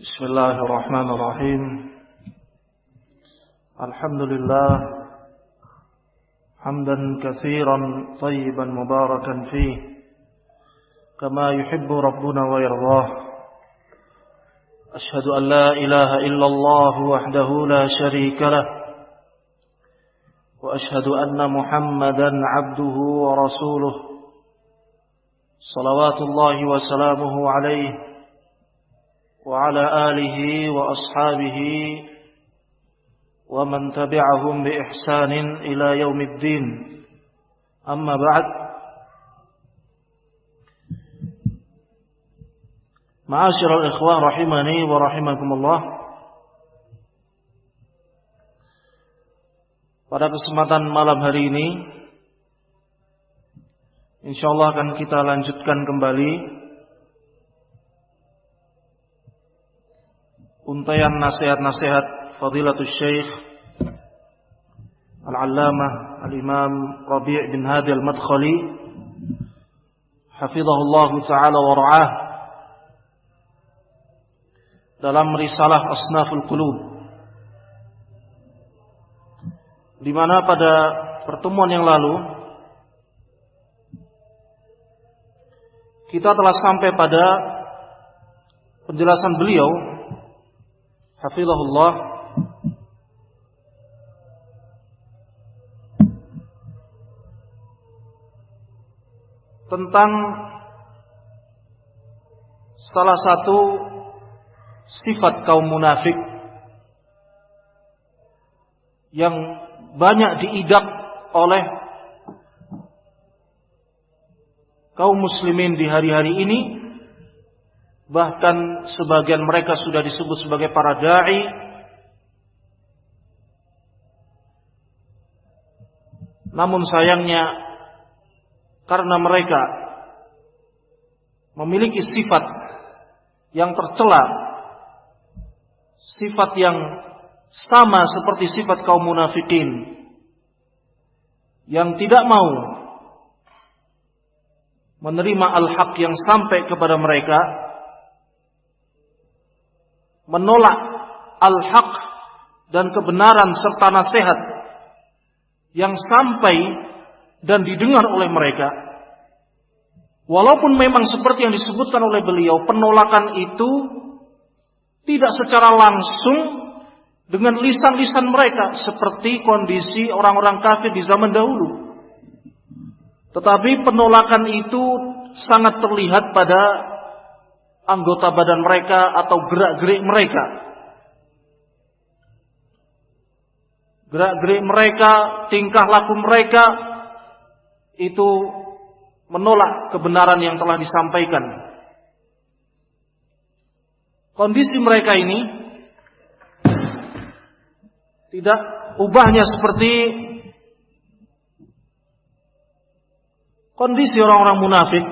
بسم الله الرحمن الرحيم. الحمد لله حمدا كثيرا طيبا مباركا فيه كما يحب ربنا ويرضاه. أشهد أن لا إله إلا الله وحده لا شريك له، وأشهد أن محمدا عبده ورسوله صلوات الله وسلامه عليه وعلى آله وأصحابه ومن تبعهم بإحسان إلى يوم الدين. أما بعد، معاشر الإخوة رحمني ورحمكم الله. Pada kesempatan malam hari ini, insyaallah akan kita lanjutkan kembali untaian nasihat-nasihat Fadilatul Syekh Al-Allamah Al-Imam Rabi' bin Hadi Al-Madkhali hafizahullahu ta'ala wa ra'ah dalam risalah Asnaful Qulub, di mana pada pertemuan yang lalu kita telah sampai pada penjelasan beliau hafizahullah tentang salah satu sifat kaum munafik yang banyak diidap oleh kaum muslimin di hari-hari ini. Bahkan sebagian mereka sudah disebut sebagai para da'i. Namun sayangnya, karena mereka memiliki sifat yang tercela, sifat yang sama seperti sifat kaum munafikin, yang tidak mau menerima al-haq yang sampai kepada mereka, menolak al-haq dan kebenaran serta nasihat yang sampai dan didengar oleh mereka. Walaupun memang seperti yang disebutkan oleh beliau, penolakan itu tidak secara langsung dengan lisan-lisan mereka seperti kondisi orang-orang kafir di zaman dahulu, tetapi penolakan itu sangat terlihat pada anggota badan mereka atau gerak-gerik mereka. Gerak-gerik mereka, tingkah laku mereka itu menolak kebenaran yang telah disampaikan. Kondisi mereka ini tidak ubahnya seperti kondisi orang-orang munafik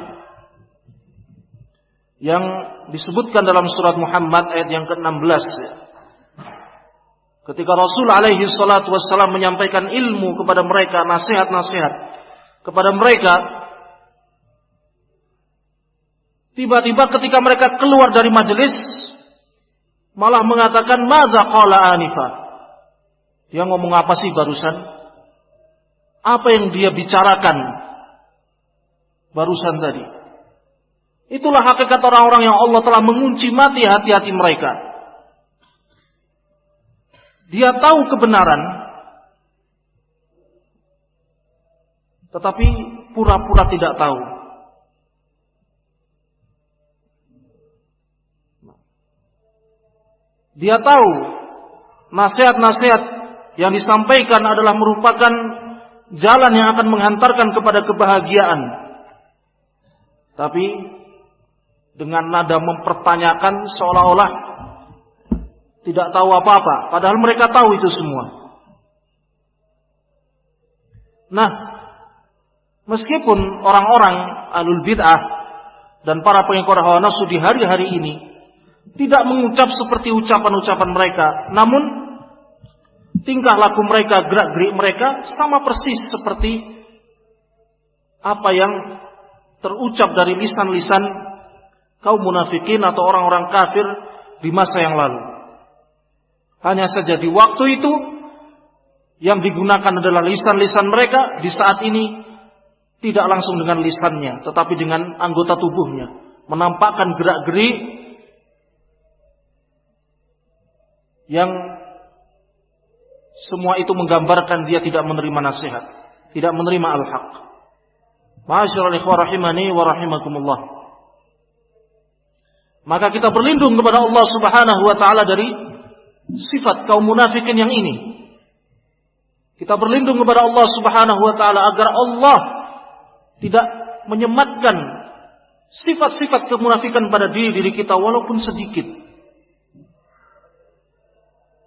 yang disebutkan dalam surat Muhammad ayat yang ke-16. Ketika Rasul alaihi salatu wassalam menyampaikan ilmu kepada mereka, nasihat-nasihat kepada mereka, tiba-tiba ketika mereka keluar dari majelis malah mengatakan, "Madza qala anifa?" Dia ngomong apa sih barusan? Apa yang dia bicarakan barusan tadi? Itulah hakikat orang-orang yang Allah telah mengunci mati hati-hati mereka. Dia tahu kebenaran, tetapi pura-pura tidak tahu. Dia tahu nasihat-nasihat yang disampaikan adalah merupakan jalan yang akan menghantarkan kepada kebahagiaan, tapi dengan nada mempertanyakan seolah-olah tidak tahu apa-apa, padahal mereka tahu itu semua. Nah, meskipun orang-orang ahlul bid'ah dan para pengikut hawa nafsu di hari-hari ini tidak mengucap seperti ucapan-ucapan mereka, namun tingkah laku mereka, gerak-gerik mereka sama persis seperti apa yang terucap dari lisan-lisan kaum munafikin atau orang-orang kafir di masa yang lalu. Hanya saja di waktu itu yang digunakan adalah lisan-lisan mereka, di saat ini tidak langsung dengan lisannya, tetapi dengan anggota tubuhnya, menampakkan gerak-gerik yang semua itu menggambarkan dia tidak menerima nasihat, tidak menerima al-haq. Ma'asyiral ikhwah rahimani wa rahimakumullah. Maka kita berlindung kepada Allah Subhanahu wa taala dari sifat kaum munafikin yang ini. Kita berlindung kepada Allah Subhanahu wa taala agar Allah tidak menyematkan sifat-sifat kemunafikan pada diri kita walaupun sedikit.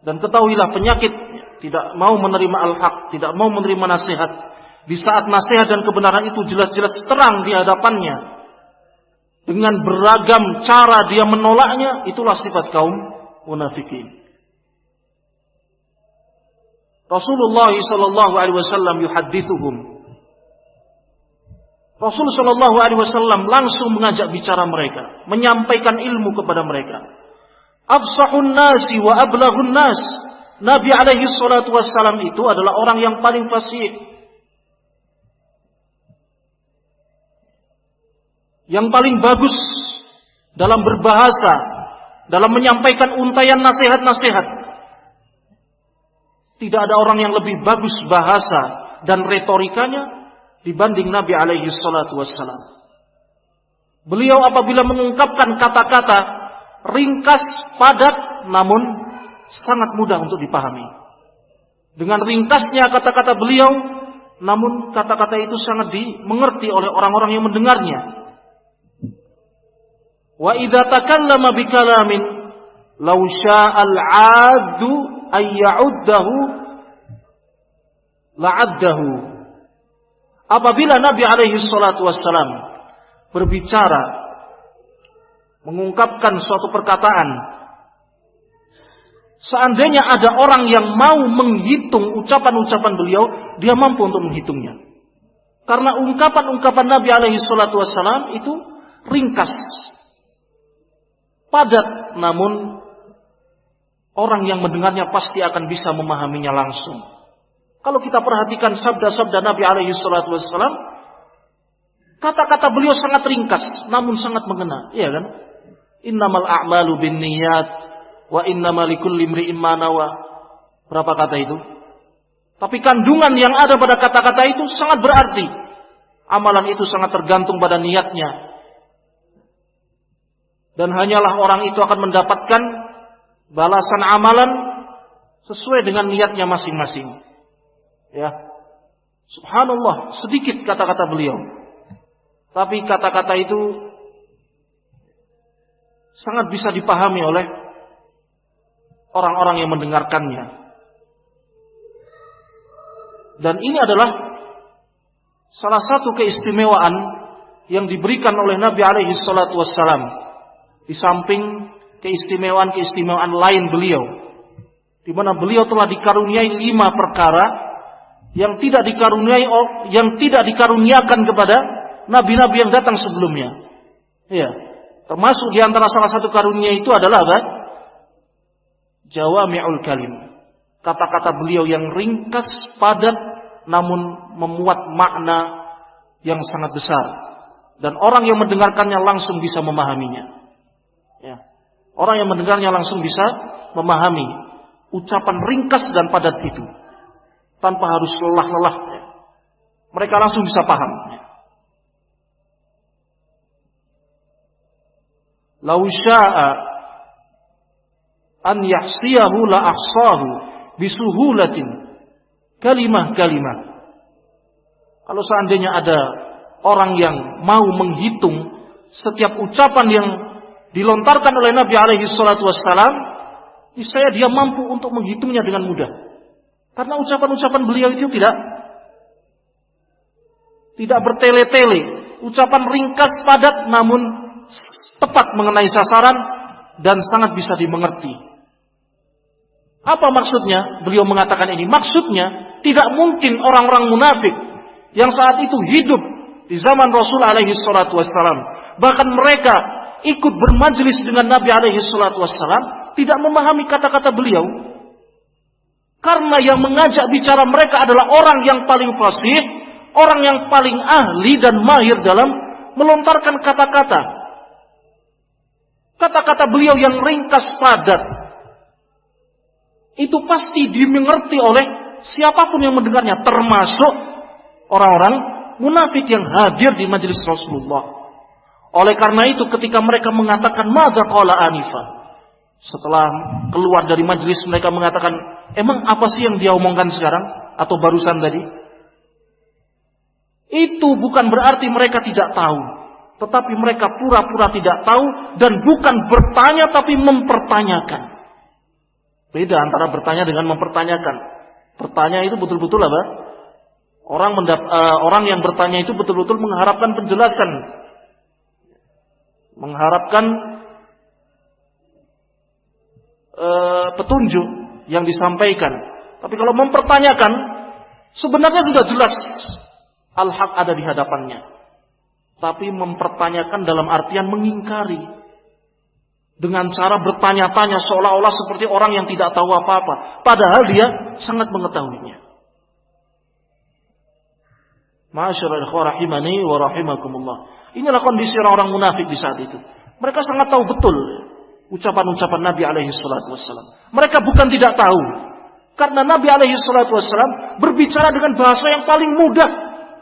Dan ketahuilah penyakit tidak mau menerima al-haq, tidak mau menerima nasihat. Di saat nasihat dan kebenaran itu jelas-jelas terang di hadapannya, dengan beragam cara dia menolaknya, itulah sifat kaum munafikin. Rasulullah sallallahu alaihi wasallam yuhaddithuhum. Rasul sallallahu alaihi wasallam langsung mengajak bicara mereka, menyampaikan ilmu kepada mereka. Afsahun nasi wa ablaghun nas. Nabi alaihi salatu wassalam itu adalah orang yang paling fasih, yang paling bagus dalam berbahasa, dalam menyampaikan untayan nasihat-nasihat. Tidak ada orang yang lebih bagus bahasa dan retorikanya dibanding Nabi alaihi salatu wassalam. Beliau apabila mengungkapkan kata-kata ringkas, padat, namun sangat mudah untuk dipahami. Dengan ringkasnya kata-kata beliau, namun kata-kata itu sangat dimengerti oleh orang-orang yang mendengarnya. Wa idza takallama bikalamin law sya'al 'addu ay ya'uddahu la'addahu. Apabila Nabi alaihi salatu wassalam berbicara, mengungkapkan suatu perkataan, seandainya ada orang yang mau menghitung ucapan-ucapan beliau, dia mampu untuk menghitungnya. Karena ungkapan-ungkapan Nabi alaihi salatu wassalam itu ringkas, padat, namun orang yang mendengarnya pasti akan bisa memahaminya langsung. Kalau kita perhatikan sabda-sabda Nabi alaihi salatu wassalam, kata-kata beliau sangat ringkas, namun sangat mengena. Iya kan? Innamal a'malu binniyat wa innamal likulli imri'in ma nawa. Berapa kata itu? Tapi kandungan yang ada pada kata-kata itu sangat berarti. Amalan itu sangat tergantung pada niatnya. Dan hanyalah orang itu akan mendapatkan balasan amalan sesuai dengan niatnya masing-masing. Ya. Subhanallah, sedikit kata-kata beliau. Tapi kata-kata itu sangat bisa dipahami oleh orang-orang yang mendengarkannya. Dan ini adalah salah satu keistimewaan yang diberikan oleh Nabi alaihi salatu wassalam. Di samping keistimewaan-keistimewaan lain beliau, di mana beliau telah dikaruniai 5 perkara yang tidak dikaruniakan kepada nabi-nabi yang datang sebelumnya. Ya, termasuk di antara salah satu karunia itu adalah apa? Jawami'ul kalim. Kata-kata beliau yang ringkas, padat, namun memuat makna yang sangat besar. Dan orang yang mendengarkannya langsung bisa memahaminya. Ya. Orang yang mendengarnya langsung bisa memahami ucapan ringkas dan padat itu, tanpa harus lelah-lelah. Ya. Mereka langsung bisa paham. Ya. Lau sya'a an yahsiyahu la ahsahu bisuhulatin kalimah-kalimah. Kalau seandainya ada orang yang mau menghitung setiap ucapan yang dilontarkan oleh Nabi alaihi salatu wassalam, niscaya dia mampu untuk menghitungnya dengan mudah. Karena ucapan-ucapan beliau itu tidak bertele-tele, ucapan ringkas, padat, namun tepat mengenai sasaran dan sangat bisa dimengerti. Apa maksudnya beliau mengatakan ini? Maksudnya tidak mungkin orang-orang munafik yang saat itu hidup di zaman Rasul alaihi salatu wassalam, bahkan mereka ikut bermajlis dengan Nabi alaihi salatu wassalam tidak memahami kata-kata beliau. Karena yang mengajak bicara mereka adalah orang yang paling fasih, orang yang paling ahli dan mahir dalam melontarkan kata-kata. Kata-kata beliau yang ringkas padat, itu pasti dimengerti oleh siapapun yang mendengarnya, termasuk orang-orang munafik yang hadir di majelis Rasulullah. Oleh karena itu ketika mereka mengatakan madza qala anifa, setelah keluar dari majelis mereka mengatakan, emang apa sih yang dia omongkan sekarang atau barusan tadi? Itu bukan berarti mereka tidak tahu, tetapi mereka pura-pura tidak tahu dan bukan bertanya tapi mempertanyakan. Beda antara bertanya dengan mempertanyakan. Bertanya itu betul-betul apa? Orang yang bertanya itu betul-betul mengharapkan penjelasan, mengharapkan petunjuk yang disampaikan. Tapi kalau mempertanyakan, sebenarnya sudah jelas al-haq ada di hadapannya. Tapi mempertanyakan dalam artian mengingkari. Dengan cara bertanya-tanya seolah-olah seperti orang yang tidak tahu apa-apa. Padahal dia sangat mengetahuinya. Ma'asyiral ikhwah rahimani wa rahimakumullah. Inilah kondisi orang-orang munafik di saat itu. Mereka sangat tahu betul ucapan-ucapan Nabi alaihi salatu wassalam. Mereka bukan tidak tahu. Karena Nabi alaihi salatu wassalam berbicara dengan bahasa yang paling mudah,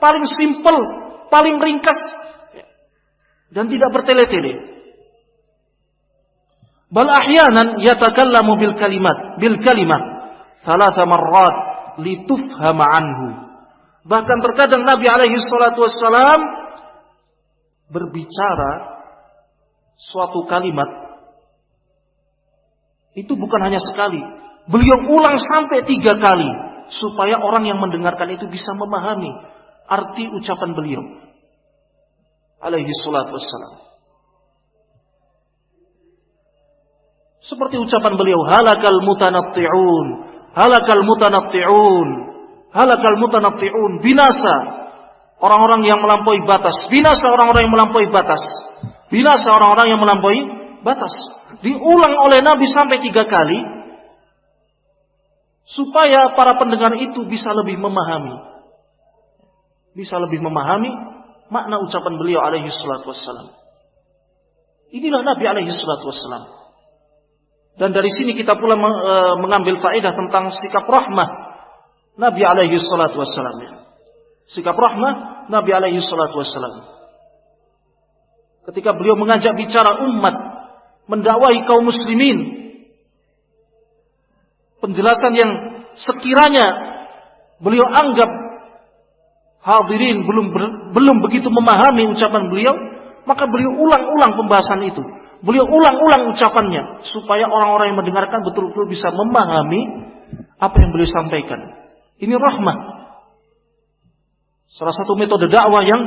paling simpel, paling ringkas, dan tidak bertele-tele. Bal ahyanan yatakallamu bil kalimah thalatha marrat litufhama anhu. Bahkan terkadang Nabi alaihi salatu wassalam berbicara suatu kalimat itu bukan hanya sekali. Beliau ulang sampai 3 kali supaya orang yang mendengarkan itu bisa memahami arti ucapan beliau alaihi salatu wassalam. Seperti ucapan beliau, halakal mutanatti'un, halakal mutanatti'un, halakal mutanatti'un, binasa orang-orang yang melampaui batas, binasa orang-orang yang melampaui batas, binasa orang-orang yang melampaui batas. Diulang oleh Nabi sampai 3 kali supaya para pendengar itu bisa lebih memahami, makna ucapan beliau alaihi salatu wassalam. Inilah Nabi alaihi salatu wassalam. Dan dari sini kita pula mengambil faedah tentang sikap rahmah Nabi alaihi salatu wassalam. Sikap rahmah Nabi alaihi salatu wassalam. Ketika beliau mengajak bicara umat, mendakwahi kaum muslimin, penjelasan yang sekiranya beliau anggap hadirin belum begitu memahami ucapan beliau, maka beliau ulang-ulang pembahasan itu. Beliau ulang-ulang ucapannya supaya orang-orang yang mendengarkan betul-betul bisa memahami apa yang beliau sampaikan. Ini rahmah. Salah satu metode dakwah yang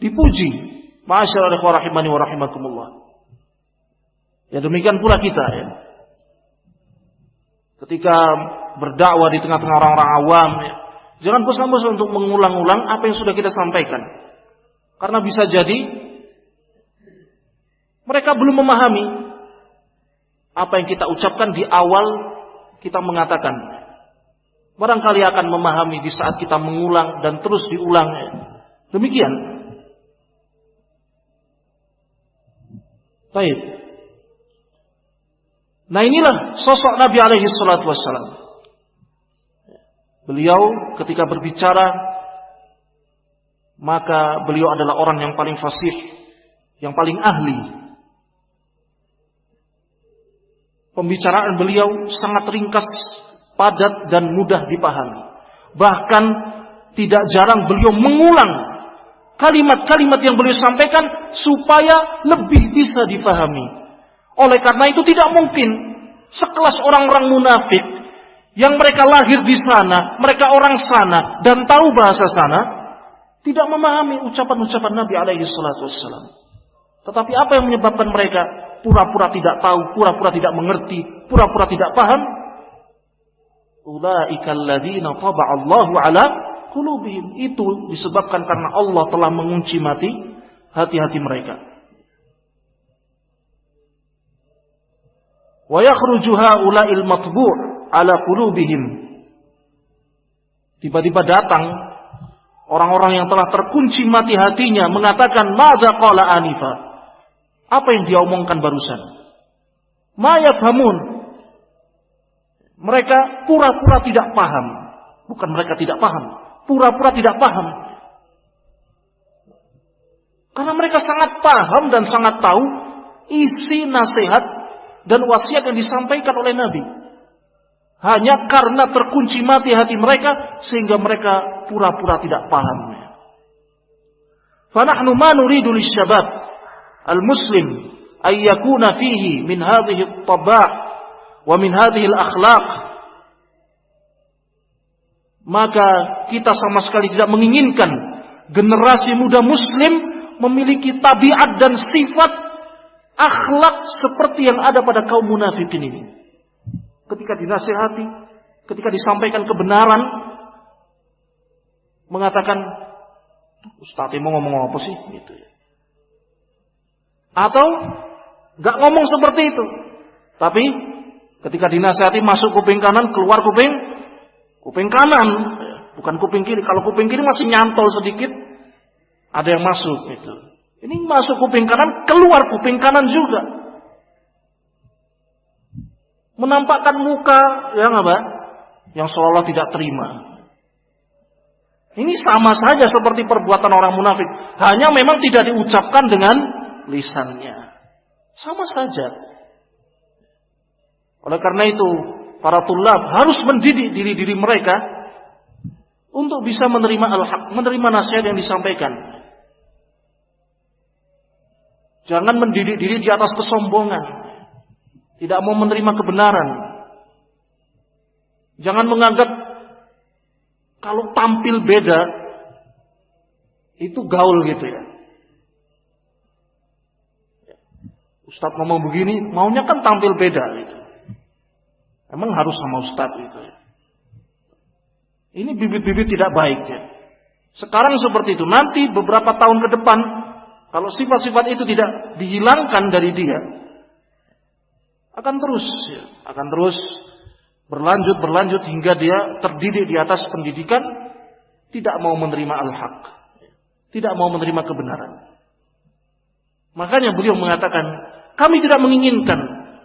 dipuji. Ma'asyiral ikhwah rahimani wa rahimakumullah. Ya demikian pula kita ya. Ketika berdakwah di tengah-tengah orang-orang awam ya, jangan bosan-bosan untuk mengulang-ulang apa yang sudah kita sampaikan. Karena bisa jadi mereka belum memahami apa yang kita ucapkan di awal kita mengatakan. Barangkali akan memahami di saat kita mengulang dan terus diulang. Demikian. Baik. Nah inilah sosok Nabi alaihi salatu wassalam. Beliau ketika berbicara, maka beliau adalah orang yang paling fasih, yang paling ahli. Pembicaraan beliau sangat ringkas, padat dan mudah dipahami. Bahkan tidak jarang beliau mengulang kalimat-kalimat yang beliau sampaikan supaya lebih bisa dipahami. Oleh karena itu tidak mungkin sekelas orang-orang munafik yang mereka lahir di sana, mereka orang sana dan tahu bahasa sana, tidak memahami ucapan-ucapan Nabi alaihi salatu wassalam. Tetapi apa yang menyebabkan mereka pura-pura tidak tahu, pura-pura tidak mengerti, pura-pura tidak paham? Ulaikal ladzina taba'allahu ala qulubihim. Itu disebabkan karena Allah telah mengunci hati-hati mereka. Wa yakhruju haula'il matbu' ala qulubihim. Tiba-tiba datang orang-orang yang telah terkunci mati hatinya mengatakan, "Madza qala anifa?" Apa yang dia omongkan barusan? Ma yafhamun. Mereka pura-pura tidak paham. Bukan mereka tidak paham, pura-pura tidak paham. Karena mereka sangat paham dan sangat tahu isi nasihat dan wasiat yang disampaikan oleh Nabi. Hanya karena terkunci mati hati mereka sehingga mereka pura-pura tidak paham. Fanahnu ma nuridu lisyabab al-muslim ay yakuna fihi min hadhihi at-tabaa' wa min hadhihi al-akhlaq. Maka kita sama sekali tidak menginginkan generasi muda muslim memiliki tabiat dan sifat akhlak seperti yang ada pada kaum munafikin ini. Ketika dinasihati, ketika disampaikan kebenaran, mengatakan, "Ustaz mau ngomong apa sih?" gitu. Atau nggak ngomong seperti itu, tapi ketika dinasihati masuk kuping kanan, keluar kuping kanan, bukan kuping kiri. Kalau kuping kiri masih nyantol sedikit, ada yang masuk gitu. Ini masuk kuping kanan, keluar kuping kanan juga. Menampakkan muka yang apa? Yang seolah tidak terima. Ini sama saja seperti perbuatan orang munafik, hanya memang tidak diucapkan dengan lisannya. Sama saja. Oleh karena itu, para tulab harus mendidik diri-diri mereka untuk bisa menerima al-haq, menerima nasihat yang disampaikan. Jangan mendidik diri di atas kesombongan, tidak mau menerima kebenaran. Jangan menganggap kalau tampil beda itu gaul gitu ya. Ustadz ngomong begini, maunya kan tampil beda gitu. Emang harus sama ustadz gitu ya. Ini bibit-bibit tidak baik ya. Sekarang seperti itu, nanti beberapa tahun ke depan, kalau sifat-sifat itu tidak dihilangkan dari dia, akan terus berlanjut hingga dia terdidik di atas pendidikan, tidak mau menerima al-haq, tidak mau menerima kebenaran. Makanya beliau mengatakan, kami tidak menginginkan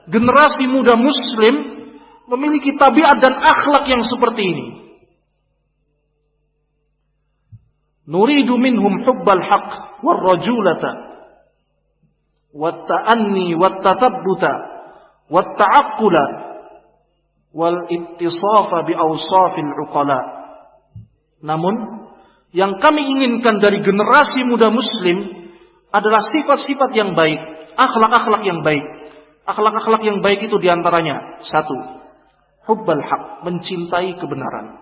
generasi muda muslim memiliki tabiat dan akhlak yang seperti ini. Nuridu minhum hubbal haqq war rajulata wat ta'anni wat tatabbuta wat ta'aqqula wal ittisafa bi awsafil uqala. Namun yang kami inginkan dari generasi muda muslim adalah sifat-sifat yang baik, akhlak-akhlak yang baik. Akhlak-akhlak yang baik itu diantaranya, 1, hubbal haq, mencintai kebenaran.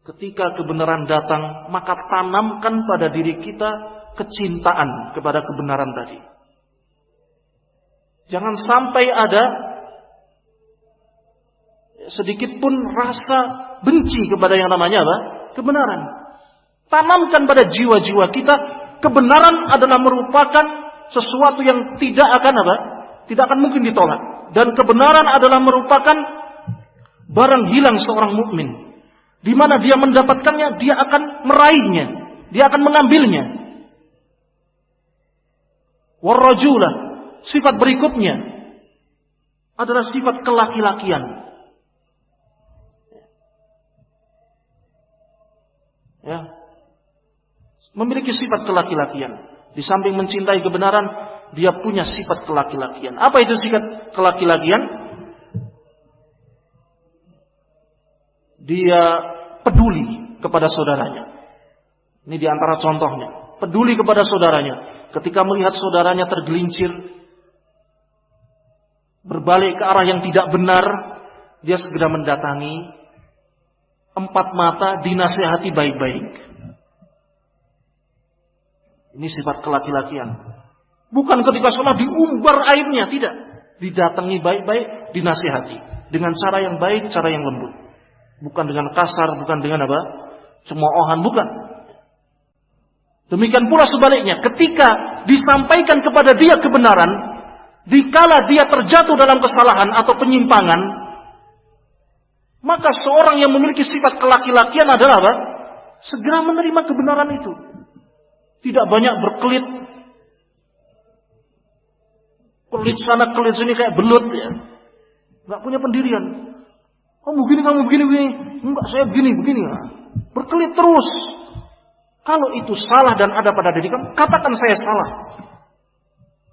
Ketika kebenaran datang, maka tanamkan pada diri kita kecintaan kepada kebenaran tadi. Jangan sampai ada sedikit pun rasa benci kepada yang namanya apa? Kebenaran. Tanamkan pada jiwa-jiwa kita, kebenaran adalah merupakan sesuatu yang tidak akan apa? Tidak akan mungkin ditolak. Dan kebenaran adalah merupakan barang hilang seorang mukmin. Di mana dia mendapatkannya, dia akan meraihnya, dia akan mengambilnya. Warrajulah, sifat berikutnya adalah sifat kelaki-lakian. Ya, memiliki sifat kelaki-lakian. Di samping mencintai kebenaran, dia punya sifat kelaki-lakian. Apa itu sifat kelaki-lakian? Dia peduli kepada saudaranya. Ini diantara contohnya. Peduli kepada saudaranya. Ketika melihat saudaranya tergelincir, berbalik ke arah yang tidak benar, dia segera mendatangi, 4 mata dinasihati baik-baik. Ini sifat kelaki-lakian. Bukan ketika sholat diumbar aibnya, tidak. Didatangi baik-baik, dinasihati. Dengan cara yang baik, cara yang lembut. Bukan dengan kasar, bukan dengan apa? Cemoohan, bukan. Demikian pula sebaliknya, ketika disampaikan kepada dia kebenaran, dikala dia terjatuh dalam kesalahan atau penyimpangan, maka seorang yang memiliki sifat kelaki-lakian adalah apa? Segera menerima kebenaran itu. Tidak banyak berkelit. Kelit sana, kelit sini kayak belut ya. Enggak punya pendirian. Kamu begini. Enggak, saya begini. Berkelit terus. Kalau itu salah dan ada pada diri kamu, katakan saya salah.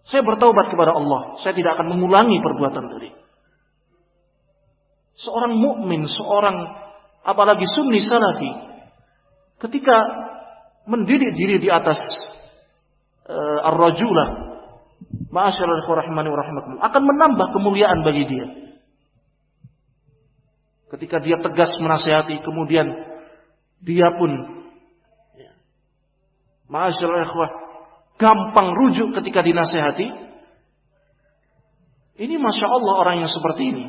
Saya bertaubat kepada Allah. Saya tidak akan mengulangi perbuatan tadi. Seorang mukmin, apalagi sunni salafi, ketika mendidik diri di atas ar-rajulah, ma'asyiral rahimani wa rahimakumullah, akan menambah kemuliaan bagi dia. Ketika dia tegas menasihati, kemudian dia pun ma'asyiral ikhwah gampang rujuk ketika dinasihati. Ini Masya Allah orang yang seperti ini.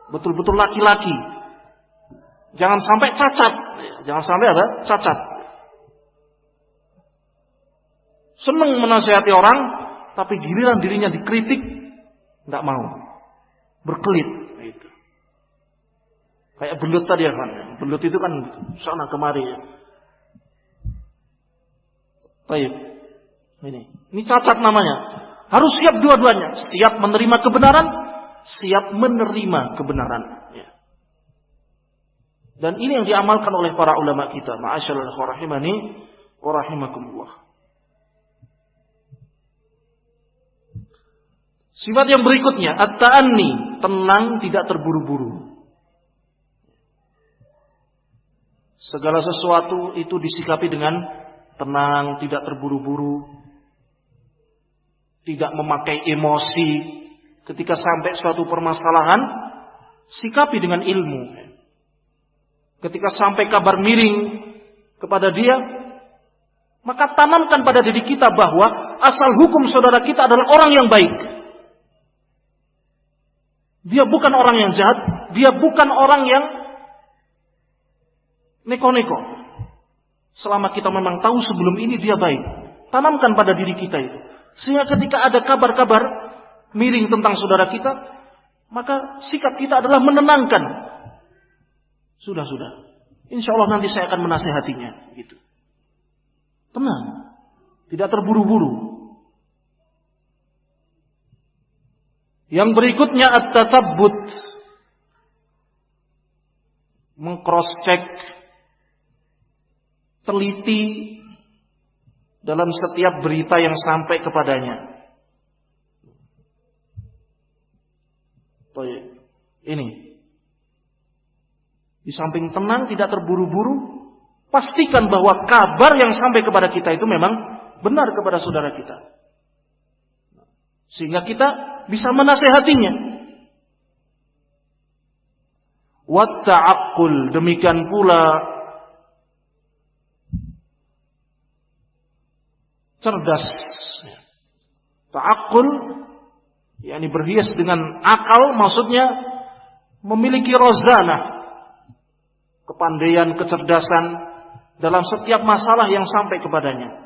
Betul-betul laki-laki. Jangan sampai cacat. Jangan sampai apa? Cacat. Senang menasihati orang, tapi giliran dirinya dikritik, nggak mau. Berkelit. Gitu. Kayak belut tadi ya kan. Belut itu kan sana kemari ya. Baik. Ini cacat namanya. Harus siap dua-duanya. Siap menerima kebenaran, siap menerima kebenaran. Ya. Dan ini yang diamalkan oleh para ulama kita. Ma'asyiral rahimani wa rahimakumullah. Sifat yang berikutnya, at-ta'anni, tenang, tidak terburu-buru. Segala sesuatu itu disikapi dengan tenang, tidak terburu-buru, tidak memakai emosi. Ketika sampai suatu permasalahan, sikapi dengan ilmu. Ketika sampai kabar miring kepada dia, maka tanamkan pada diri kita bahwa asal hukum saudara kita adalah orang yang baik. Dia bukan orang yang jahat, dia bukan orang yang neko-neko. Selama kita memang tahu sebelum ini dia baik, tanamkan pada diri kita itu. Sehingga ketika ada kabar-kabar miring tentang saudara kita, maka sikap kita adalah menenangkan. Sudah. Insya Allah nanti saya akan menasihatinya. Gitu. Tenang. Tidak terburu-buru. Yang berikutnya at-tatabbut. Meng-cross-check, teliti dalam setiap berita yang sampai kepadanya. Ini. Di samping tenang, tidak terburu-buru, pastikan bahwa kabar yang sampai kepada kita itu memang benar kepada saudara kita. Sehingga kita bisa menasehatinya. Wat ta'aqqul, demikian pula cerdas. Ta'aqqul, yakni berhias dengan akal, maksudnya memiliki rozanah, kepandaian, kecerdasan dalam setiap masalah yang sampai kepadanya.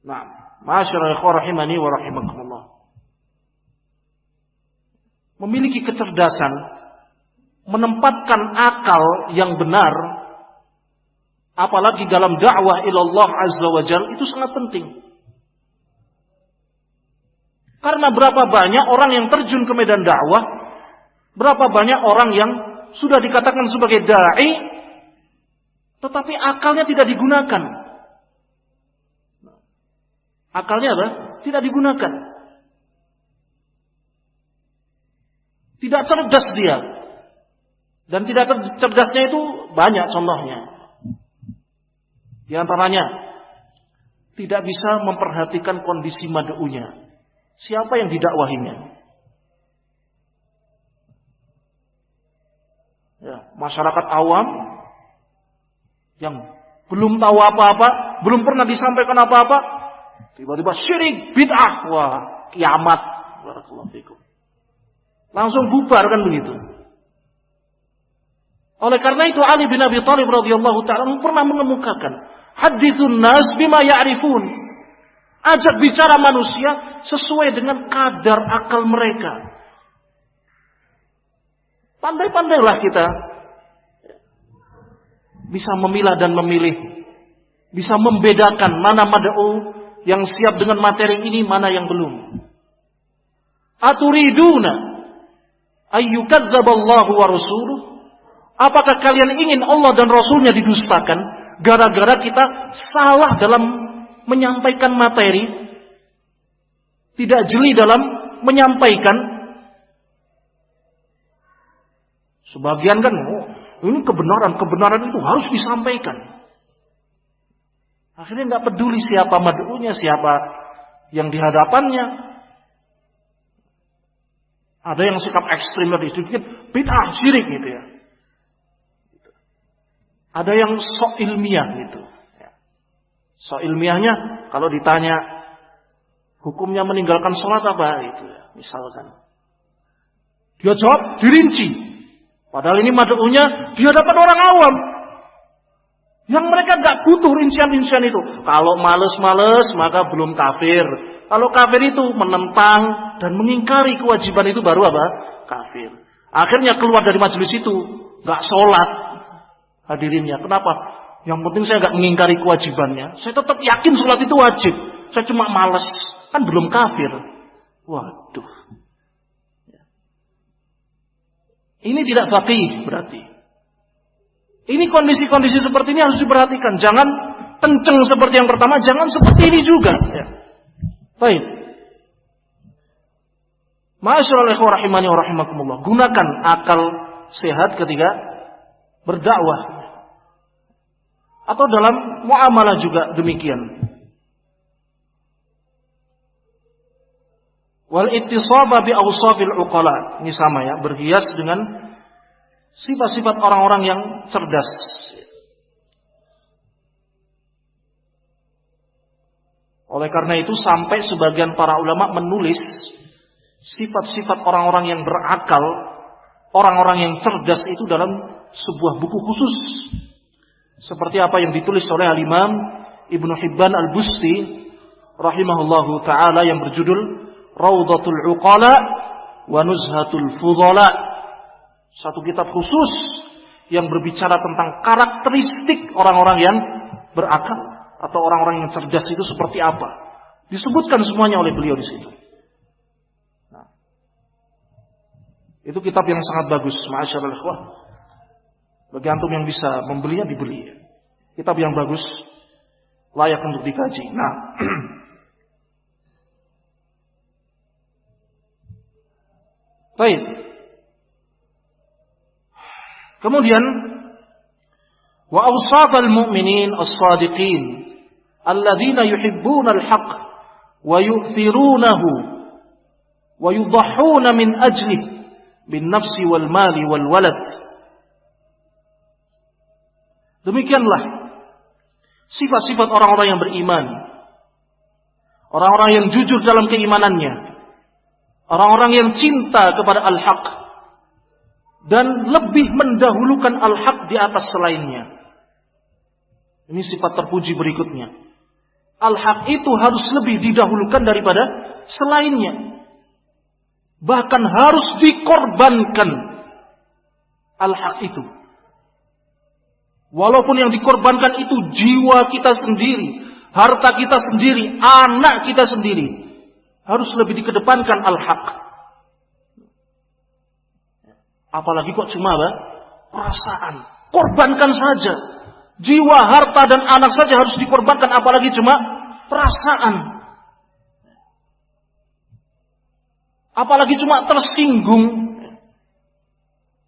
Nah, ma'asyiral ikhwah rahimani wa rahimakumullah. Memiliki kecerdasan, menempatkan akal yang benar, apalagi dalam dakwah ilallah azza wa jalla, itu sangat penting. Karena berapa banyak orang yang terjun ke medan dakwah, berapa banyak orang yang sudah dikatakan sebagai da'i, tetapi akalnya tidak digunakan. Akalnya apa? Tidak digunakan. Tidak cerdas dia. Dan tidak cerdasnya itu banyak contohnya. Di antaranya, tidak bisa memperhatikan kondisi mad'unya. Siapa yang didakwahinya? Ya, masyarakat awam yang belum tahu apa-apa, belum pernah disampaikan apa-apa, tiba-tiba syirik, bid'ah, wah, kiamat. Barakallahu fikum. Langsung bubar kan begitu. Oleh karena itu Ali bin Abi Thalib radhiyallahu ta'ala pernah mengemukakan, hadithun nas bima ya'rifun. Ajak bicara manusia sesuai dengan kadar akal mereka. Pandai-pandailah kita bisa memilah dan memilih, bisa membedakan mana mad'u yang siap dengan materi ini, mana yang belum. Aturiduna ayyukadzdzaballahu wa rasuluh? Apakah kalian ingin Allah dan Rasulnya didustakan gara-gara kita salah dalam menyampaikan materi, tidak jeli dalam menyampaikan? Sebagian kan, ini kebenaran itu harus disampaikan. Akhirnya nggak peduli siapa mad'unya, siapa yang di hadapannya. Ada yang sikap ekstrim dari sedikit bid'ah, syirik gitu ya. Ada yang sok ilmiah gitu. Sok ilmiahnya kalau ditanya hukumnya meninggalkan sholat apa itu ya, misalkan. Dia jawab dirinci. Padahal ini mad'unya di hadapan orang awam. Yang mereka nggak butuh rincian-rincian itu. Kalau males-males maka belum kafir. Kalau kafir itu menentang dan mengingkari kewajiban itu baru apa? Kafir. Akhirnya keluar dari majelis itu nggak sholat hadirinnya. Kenapa? Yang penting saya nggak mengingkari kewajibannya. Saya tetap yakin sholat itu wajib. Saya cuma males, kan belum kafir. Waduh. Ini tidak faqih berarti. Ini kondisi-kondisi seperti ini harus diperhatikan. Jangan kenceng seperti yang pertama, jangan seperti ini juga. Ya. Baik. Ma'asyiral ikhwah rahimani wa rahimakumullah. Gunakan akal sehat ketika berdakwah. Atau dalam muamalah juga demikian. Wal ittisaba bi awsafil uqala. Ini sama ya, berhias dengan sifat-sifat orang-orang yang cerdas. Oleh karena itu sampai sebagian para ulama menulis sifat-sifat orang-orang yang berakal, orang-orang yang cerdas itu dalam sebuah buku khusus. Seperti apa yang ditulis oleh Al-Imam Ibnu Hibban Al-Busti rahimahullahu ta'ala yang berjudul Rawdatul Uqala wa Nuzhatul Fudhala. Satu kitab khusus yang berbicara tentang karakteristik orang-orang yang berakal atau orang-orang yang cerdas itu seperti apa. Disebutkan semuanya oleh beliau di situ. Nah, itu kitab yang sangat bagus, ma'asyiral ikhwah. Bagi antum yang bisa membelinya, dibeli. Kitab yang bagus, layak untuk dikaji. Nah, baik. Kemudian wa awsafal mu'minin as-sadiqin alladzina yuhibbuna al-haq wa yu'thirunahu wa yudahhuna min ajlihi bin nafsi wal mali wal walad. Demikianlah sifat-sifat orang-orang yang beriman, orang-orang yang jujur dalam keimanannya, orang-orang yang cinta kepada al-haq dan lebih mendahulukan al-haq di atas selainnya. Ini sifat terpuji berikutnya. Al-haq itu harus lebih didahulukan daripada selainnya. Bahkan harus dikorbankan al-haq itu. Walaupun yang dikorbankan itu jiwa kita sendiri, harta kita sendiri, anak kita sendiri, harus lebih dikedepankan al-haq. Apalagi kok cuma perasaan. Korbankan saja. Jiwa, harta, dan anak saja harus dikorbankan. Apalagi cuma perasaan. Apalagi cuma tersinggung.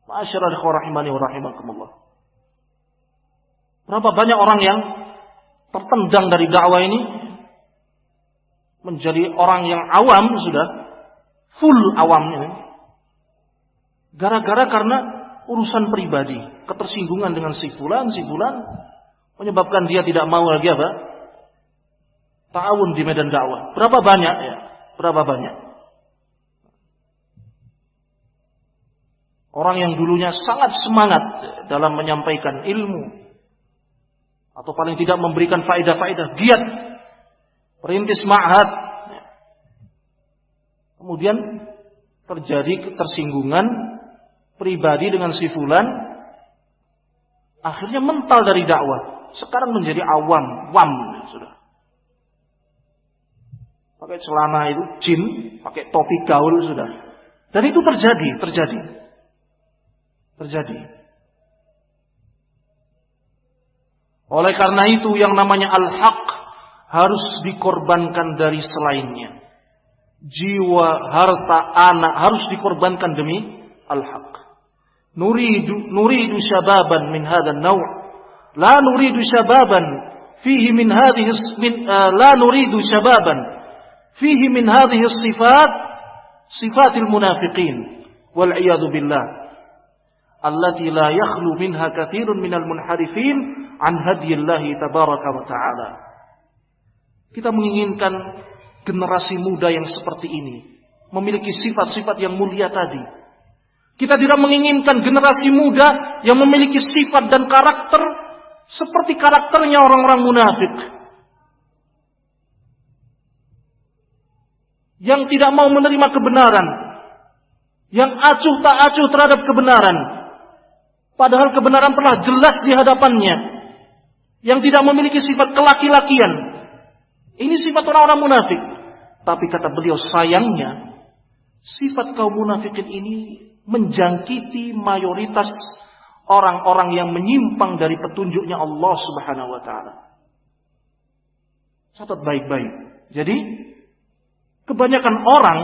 Ma'asyiral ikhwah rahimani wa rahimakumullah. Berapa banyak orang yang tertendang dari dakwah ini menjadi orang yang awam sudah. Full awam ini. Gara-gara karena urusan pribadi, ketersinggungan dengan si fulan menyebabkan dia tidak mau lagi apa? Ta'awun di medan dakwah. Berapa banyak ya? Berapa banyak? Orang yang dulunya sangat semangat dalam menyampaikan ilmu, atau paling tidak memberikan faedah-faedah, giat, perintis ma'had. Kemudian terjadi ketersinggungan pribadi dengan si fulan, akhirnya mental dari dakwah. Sekarang menjadi awam, sudah. Pakai celana itu jin, pakai topi gaul sudah. Dan itu terjadi. Oleh karena itu yang namanya al-haq harus dikorbankan dari selainnya. Jiwa, harta, anak harus dikorbankan demi al-haq. Nuridu syababan min hadzal naw'. La nuridu syababan fihi min hadhihi la nuridu syababan fihi min hadhihi sifatil munafiqin wal iyadu billah. Allati la yakhlu minha katsirun minal munharifin an hadiyillahi tabaraka wa ta'ala. Kita menginginkan generasi muda yang seperti ini, memiliki sifat-sifat yang mulia tadi. Kita tidak menginginkan generasi muda yang memiliki sifat dan karakter seperti karakternya orang-orang munafik, yang tidak mau menerima kebenaran, yang acuh tak acuh terhadap kebenaran. Padahal kebenaran telah jelas di hadapannya. Yang tidak memiliki sifat kelaki-lakian. Ini sifat orang-orang munafik. Tapi kata beliau, sayangnya sifat kaum munafikin ini menjangkiti mayoritas orang-orang yang menyimpang dari petunjuknya Allah Subhanahu wa ta'ala. Catat baik-baik. Jadi kebanyakan orang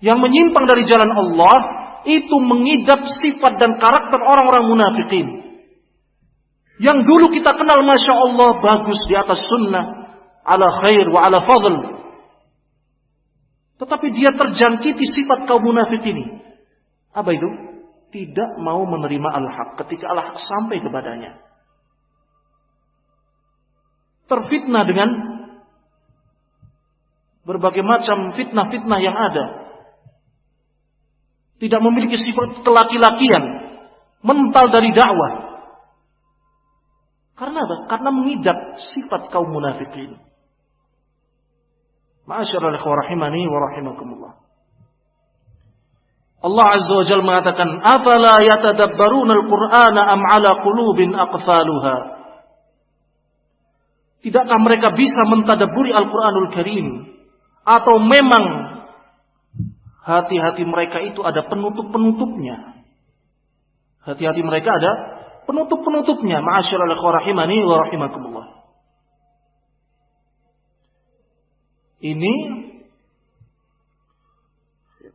yang menyimpang dari jalan Allah itu mengidap sifat dan karakter orang-orang munafikin. Yang dulu kita kenal Masya Allah bagus di atas sunnah, ala khair wa ala fadl. Tetapi dia terjangkiti sifat kaum munafik ini. Apa itu? Tidak mau menerima al-haq ketika al-haq sampai kepadanya. Terfitnah dengan berbagai macam fitnah-fitnah yang ada. Tidak memiliki sifat kelaki-lakian, mental dari dakwah. Karena apa? Karena mengidap sifat kaum munafikin. Ma'asyiral ikhwah rahimani wa rahimakumullah. Allah Azza wa Jalla mengatakan, "Afala yatadabbaruna al-Qur'ana am 'ala qulubin aqfaluha?" Tidakkah mereka bisa mentadabburi Al-Qur'anul Karim, atau memang hati-hati mereka itu ada penutup-penutupnya? Hati-hati mereka ada penutup-penutupnya. Ma'asyiral ikhwah rahimani wa rahimakumullah. Ini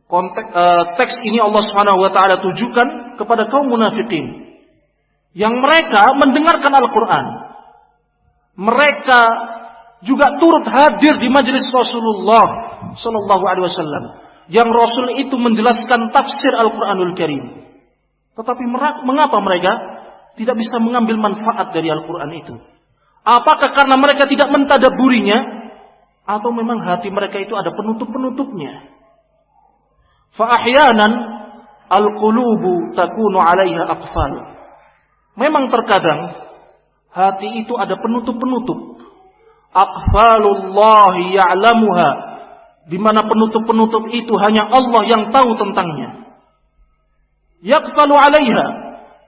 konteks teks ini Allah Subhanahu wa taala tujukan kepada kaum munafikin yang mereka mendengarkan Al-Qur'an. Mereka juga turut hadir di majelis Rasulullah sallallahu alaihi wasallam yang Rasul itu menjelaskan tafsir Al-Qur'anul Karim. Tetapi mengapa mereka tidak bisa mengambil manfaat dari Al-Qur'an itu? Apakah karena mereka tidak mentadabburinya, atau memang hati mereka itu ada penutup-penutupnya? Fa'ahyanan al-qulubu takunu 'alaiha aqfal. Memang terkadang hati itu ada penutup-penutup. Aqfalullahi ya'lamuha, di mana penutup-penutup itu hanya Allah yang tahu tentangnya. Yaqfalu 'alaiha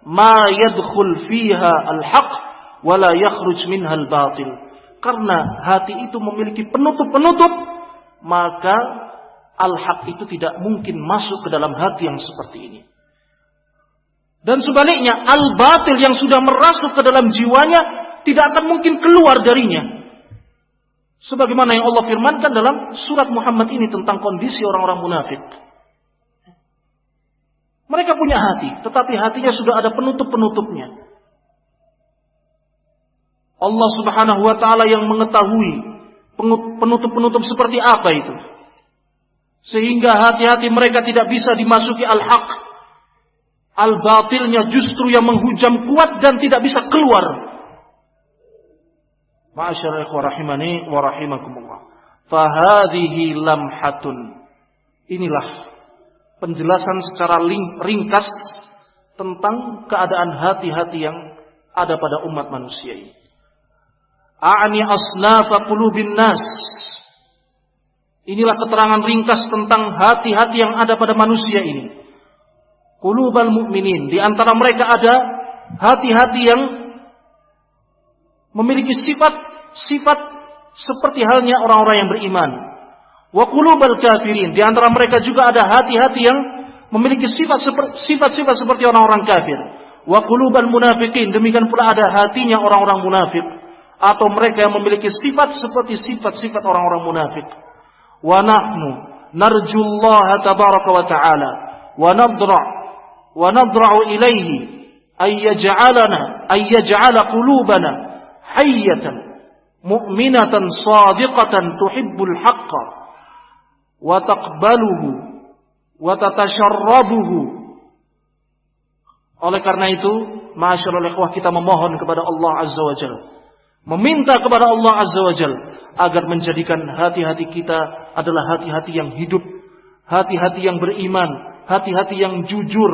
ma yadkhul fiha al-haq wa la yakhruj minha al-batil. Karena hati itu memiliki penutup-penutup, maka al-haq itu tidak mungkin masuk ke dalam hati yang seperti ini. Dan sebaliknya, al-batil yang sudah merasuk ke dalam jiwanya tidak akan mungkin keluar darinya. Sebagaimana yang Allah firmankan dalam surat Muhammad ini tentang kondisi orang-orang munafik. Mereka punya hati, tetapi hatinya sudah ada penutup-penutupnya. Allah Subhanahu wa ta'ala yang mengetahui penutup-penutup seperti apa itu. Sehingga hati-hati mereka tidak bisa dimasuki al-haq. Al-batilnya justru yang menghujam kuat dan tidak bisa keluar. Ma'asyarul ikhwah rahimani wa rahimakumullah. Fahadhihi lamhatun. Inilah penjelasan secara ringkas tentang keadaan hati-hati yang ada pada umat manusia ini. A'ni asnafa qulubin nas. Inilah keterangan ringkas tentang hati-hati yang ada pada manusia ini. Qulubal mu'minin. Di antara mereka ada hati-hati yang memiliki sifat seperti halnya orang-orang yang beriman. Wa qulubal kafirin. Di antara mereka juga ada hati-hati yang memiliki sifat-sifat seperti orang-orang kafir. Wa qulubal munafiqin. Demikian pula ada hatinya orang-orang munafik, atau mereka yang memiliki sifat seperti sifat-sifat orang-orang munafik. Wa nahnu narjullaha tabaraka wa ta'ala wa nadra'u ilaihi ay yaj'ala qulubana hayyatan mu'minatan sadiqatan tuhibbul haqqa wa taqbaluhu wa tatasharrabuhu. Oleh karena itu, ma'asyiral ikhwah, kita memohon kepada Allah Azza wa Jalla, meminta kepada Allah Azza wa Jalla agar menjadikan hati-hati kita adalah hati-hati yang hidup, hati-hati yang beriman, hati-hati yang jujur,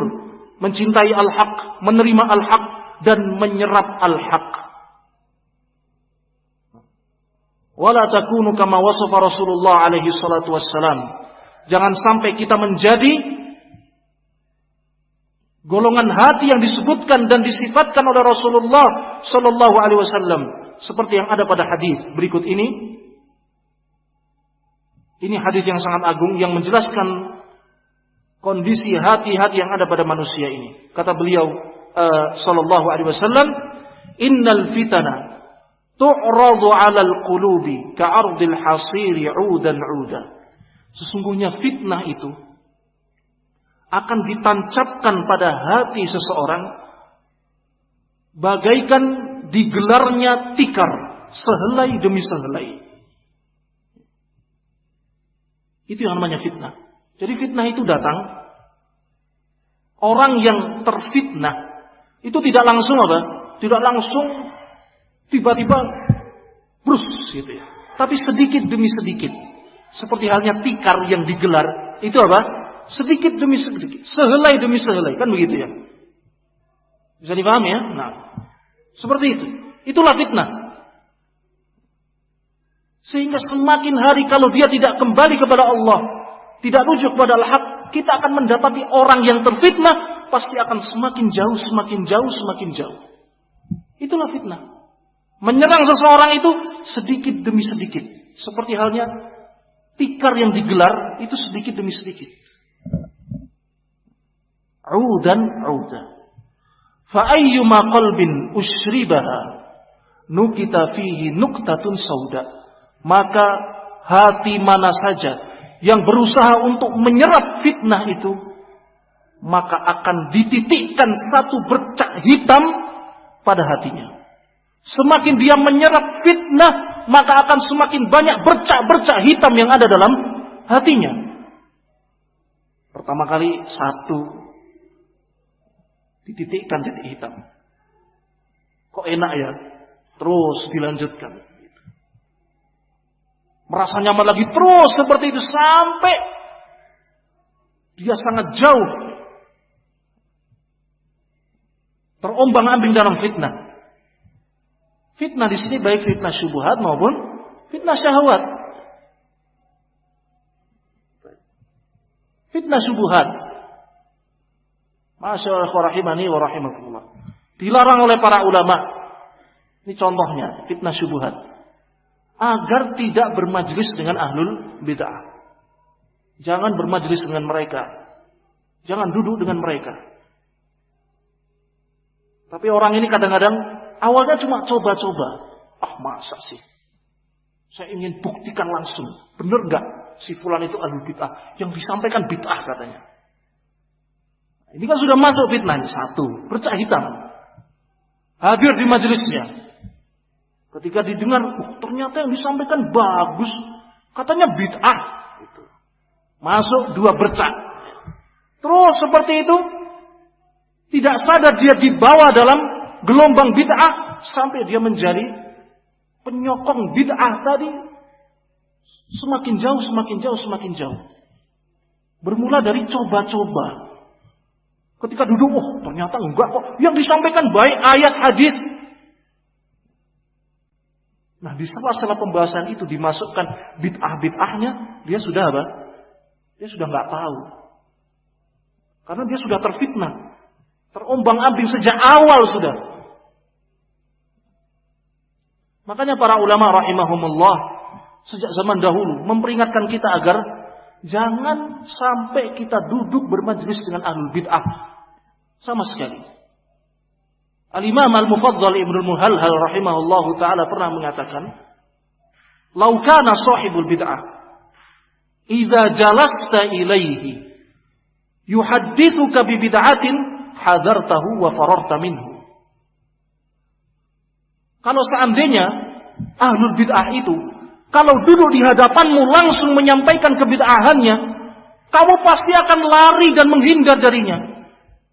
mencintai al-haq, menerima al-haq, dan menyerap al-haq. Wala takunu kama wasafa Rasulullah alaihi salatu wassalam. Jangan sampai kita menjadi golongan hati yang disebutkan dan disifatkan oleh Rasulullah sallallahu alaihi wasallam, seperti yang ada pada hadis berikut ini. Ini hadis yang sangat agung yang menjelaskan kondisi hati-hati yang ada pada manusia ini. Kata beliau sallallahu alaihi wasallam, "Innal fitana tu'radu 'alal qulubi ka'ardil hasiri 'udan 'uda." Sesungguhnya fitnah itu akan ditancapkan pada hati seseorang bagaikan digelarnya tikar sehelai demi sehelai. Itu yang namanya fitnah. Jadi fitnah itu datang, orang yang terfitnah itu tidak langsung apa? Tidak langsung tiba-tiba brus gitu ya. Tapi sedikit demi sedikit. Seperti halnya tikar yang digelar, itu apa? Sedikit demi sedikit, sehelai demi sehelai, kan begitu ya? Bisa dipahami ya? Nah, seperti itu. Itulah fitnah. Sehingga semakin hari kalau dia tidak kembali kepada Allah, tidak rujuk kepada al-haq, kita akan mendapati orang yang terfitnah pasti akan semakin jauh, semakin jauh, semakin jauh. Itulah fitnah. Menyerang seseorang itu sedikit demi sedikit. Seperti halnya tikar yang digelar, itu sedikit demi sedikit. Udan. Fa'ayyuma qalbin ushribaha nukita fihi nuktatun sauda. Maka hati mana saja yang berusaha untuk menyerap fitnah itu, maka akan dititikkan satu bercak hitam pada hatinya. Semakin dia menyerap fitnah, maka akan semakin banyak bercak-bercak hitam yang ada dalam hatinya. Pertama kali satu, dititikkan titik hitam. Kok enak ya? Terus dilanjutkan. Merasa nyaman lagi terus seperti itu sampai dia sangat jauh terombang-ambing dalam fitnah. Fitnah di sini baik fitnah syubhat maupun fitnah syahwat. Fitnah syubhat, masyaallah rahimani wa rahimakumullah, dilarang oleh para ulama. Ini contohnya fitnah syubhat. Agar tidak bermajlis dengan ahlul bid'ah. Jangan bermajlis dengan mereka. Jangan duduk dengan mereka. Tapi orang ini kadang-kadang awalnya cuma coba-coba. Masa sih? Saya ingin buktikan langsung. Benar gak si fulan itu ahlul bid'ah? Yang disampaikan bid'ah katanya. Ini kan sudah masuk fitnah. Satu, bercak hitam. Hadir di majelisnya. Ketika didengar, ternyata yang disampaikan bagus, katanya bid'ah. Gitu. Masuk dua bercak. Terus seperti itu, tidak sadar dia dibawa dalam gelombang bid'ah sampai dia menjadi penyokong bid'ah tadi. Semakin jauh, semakin jauh, semakin jauh. Bermula dari coba-coba. Ketika duduk, ternyata enggak kok. Yang disampaikan baik ayat hadis. Nah, di sela-sela pembahasan itu dimasukkan bid'ah-bid'ahnya, dia sudah apa? Dia sudah enggak tahu. Karena dia sudah terfitnah. Terombang-ambing sejak awal sudah. Makanya para ulama rahimahumullah sejak zaman dahulu memperingatkan kita agar jangan sampai kita duduk bermajlis dengan ahlul bid'ah sama sekali. Al-Imam Al-Mufaddal Ibnul Muhalhal rahimahullahu taala pernah mengatakan, "Lau kana sahibul bid'ah idza jalasta ilaihi yuhaddithuka bi bid'atin hadartahu wa fararta minhu." Kalau seandainya ahlul bid'ah itu, kalau duduk di hadapanmu langsung menyampaikan kebid'ahannya, kamu pasti akan lari dan menghindar darinya.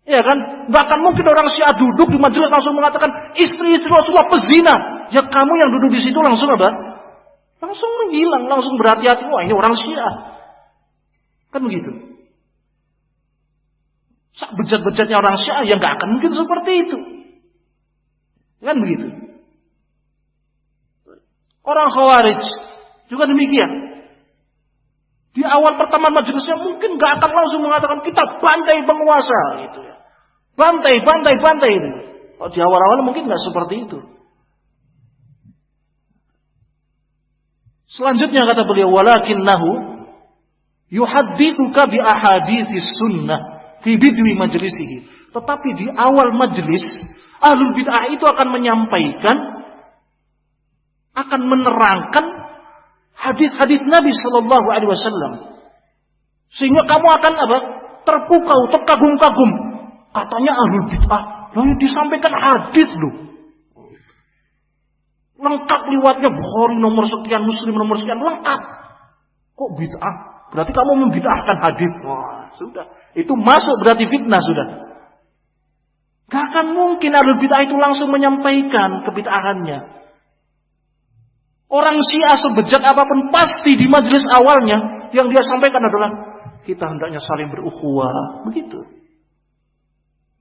Ya kan? Bahkan mungkin orang Syiah duduk di majelis langsung mengatakan istri-istri Rasulullah pezina. Ya kamu yang duduk di situ langsung apa? Langsung menghilang, langsung berhati-hati. Wah, ini orang Syiah. Kan begitu. Sak bejat-bejatnya orang Syiah yang gak akan mungkin seperti itu. Kan begitu. Orang Khawarij juga demikian. Di awal pertama majelisnya mungkin gak akan langsung mengatakan kita bantai penguasa gitu ya. Bantai itu. Kalau di awal-awal mungkin gak seperti itu. Selanjutnya kata beliau, walakinnahu yuhaddithuka bi ahaditsis sunnah fi bidwi majlisihi. Tetapi di awal majelis ahlul bid'ah itu akan menyampaikan, akan menerangkan hadis-hadis Nabi Sallallahu Alaihi Wasallam, sehingga kamu akan apa? Terpukau, terkagum-kagum. Katanya ahlul bid'ah, lalu disampaikan hadis loh, lengkap liwatnya Bukhari nomor sekian, Muslim nomor sekian, lengkap. Kok bid'ah? Berarti kamu membid'ahkan hadis. Wah, sudah. Itu masuk berarti fitnah sudah. Gak akan mungkin ahlul bid'ah itu langsung menyampaikan kebid'ahannya. Orang Syiah sebejat apapun pasti di majelis awalnya yang dia sampaikan adalah kita hendaknya saling berukhuwah. Begitu.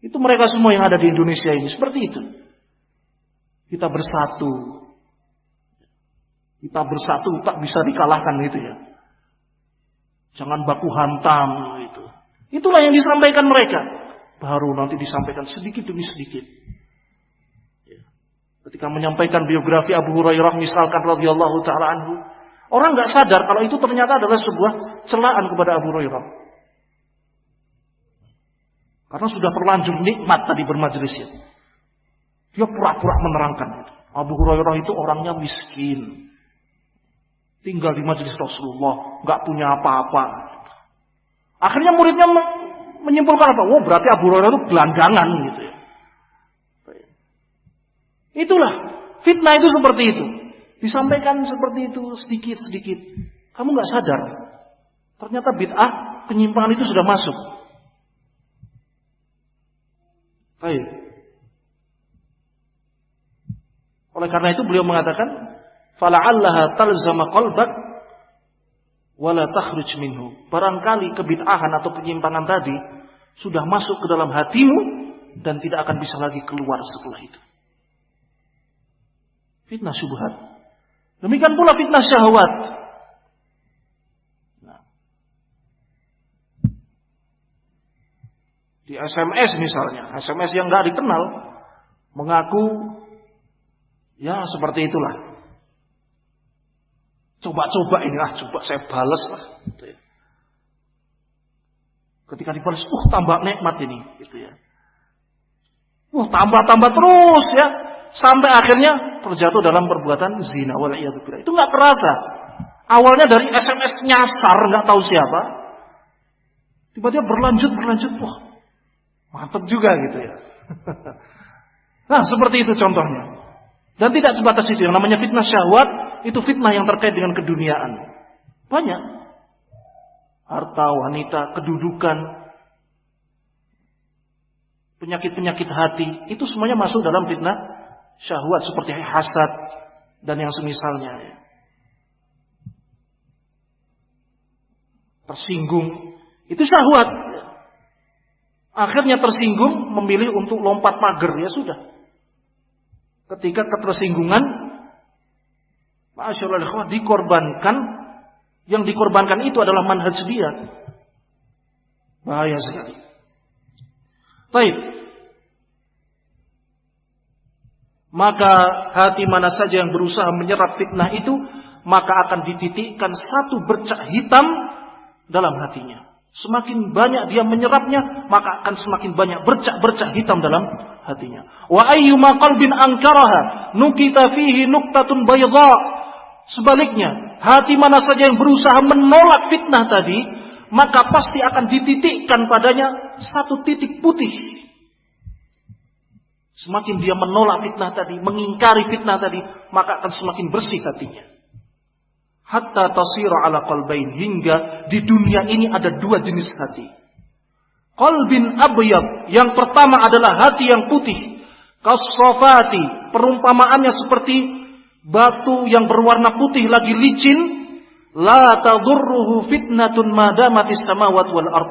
Itu mereka semua yang ada di Indonesia ini seperti itu. Kita bersatu. Kita bersatu tak bisa dikalahkan gitu ya. Jangan baku hantam gitu. Itulah yang disampaikan mereka. Baru nanti disampaikan sedikit demi sedikit. Ketika menyampaikan biografi Abu Hurairah misalkan radhiyallahu taala anhu, orang enggak sadar kalau itu ternyata adalah sebuah celaan kepada Abu Hurairah. Karena sudah terlanjur nikmat tadi bermajelisnya. Dia pura-pura menerangkan itu. Abu Hurairah itu orangnya miskin. Tinggal di majelis Rasulullah, enggak punya apa-apa. Akhirnya muridnya menyimpulkan apa? Oh, berarti Abu Hurairah itu gelandangan gitu ya. Itulah fitnah itu seperti itu. Disampaikan seperti itu sedikit-sedikit. Kamu gak sadar. Ternyata bid'ah, penyimpangan itu sudah masuk. Baik. Oleh karena itu beliau mengatakan, fala'allaha talzama qalbak wala takhruj minhu. Barangkali kebid'ahan atau penyimpangan tadi sudah masuk ke dalam hatimu dan tidak akan bisa lagi keluar setelah itu. Fitnah syubhat. Demikian pula fitnah syahwat. Nah. Di SMS misalnya, SMS yang nggak dikenal, mengaku ya seperti itulah. Coba-coba ini coba saya balas lah. Gitu ya. Ketika dibalas, tambah nikmat ini, gitu ya. Tambah terus ya. Sampai akhirnya terjatuh dalam perbuatan zina wal iyadu billah. Itu nggak terasa. Awalnya dari SMS nyasar, nggak tahu siapa. Tiba-tiba berlanjut. Wah, mantap juga gitu ya. Nah, seperti itu contohnya. Dan tidak sebatas itu. Yang namanya fitnah syahwat, itu fitnah yang terkait dengan keduniaan. Banyak. Harta, wanita, kedudukan, penyakit-penyakit hati, itu semuanya masuk dalam fitnah syahwat seperti hasad dan yang semisalnya. Tersinggung, itu syahwat. Akhirnya tersinggung, memilih untuk lompat pagar, ya sudah. Ketika ketersinggungan, masyaallah, dikorbankan. Yang dikorbankan itu adalah manhaj dia. Bahaya sekali. Baik. Maka hati mana saja yang berusaha menyerap fitnah itu, maka akan dititikkan satu bercak hitam dalam hatinya. Semakin banyak dia menyerapnya, maka akan semakin banyak bercak-bercak hitam dalam hatinya. Wa ayyuma qalbin ankaraha nukita fihi nuktatun bayadha. Sebaliknya, hati mana saja yang berusaha menolak fitnah tadi, maka pasti akan dititikkan padanya satu titik putih. Semakin dia menolak fitnah tadi, mengingkari fitnah tadi, maka akan semakin bersih hatinya. Hatta tasira ala qalbain, hingga di dunia ini ada dua jenis hati. Qalbin abyad, yang pertama adalah hati yang putih. Kasfafati, perumpamaannya seperti batu yang berwarna putih lagi licin. La tadurruhu fitnatun madamatis samawati wal ard.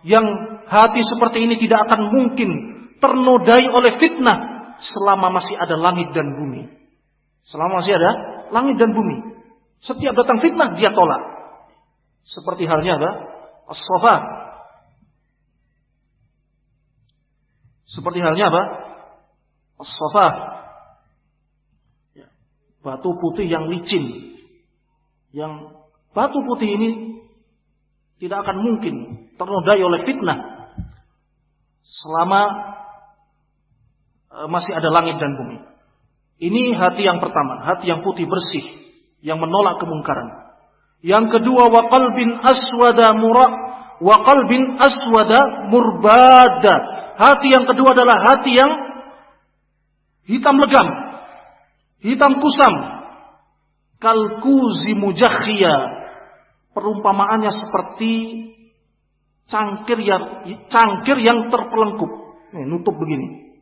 Yang hati seperti ini tidak akan mungkin ternodai oleh fitnah selama masih ada langit dan bumi. Selama masih ada langit dan bumi. Setiap datang fitnah dia tolak. Seperti halnya apa? As-safa. Seperti halnya apa? As-safa. Batu putih yang licin. Yang batu putih ini tidak akan mungkin ternodai oleh fitnah selama masih ada langit dan bumi. Ini hati yang pertama, hati yang putih bersih, yang menolak kemungkaran. Yang kedua, wa qalbin aswada murbada. Hati yang kedua adalah hati yang hitam legam, hitam kusam. Kalkuzi mujakhia. Perumpamaannya seperti cangkir yang terpelengkup. Nutup begini.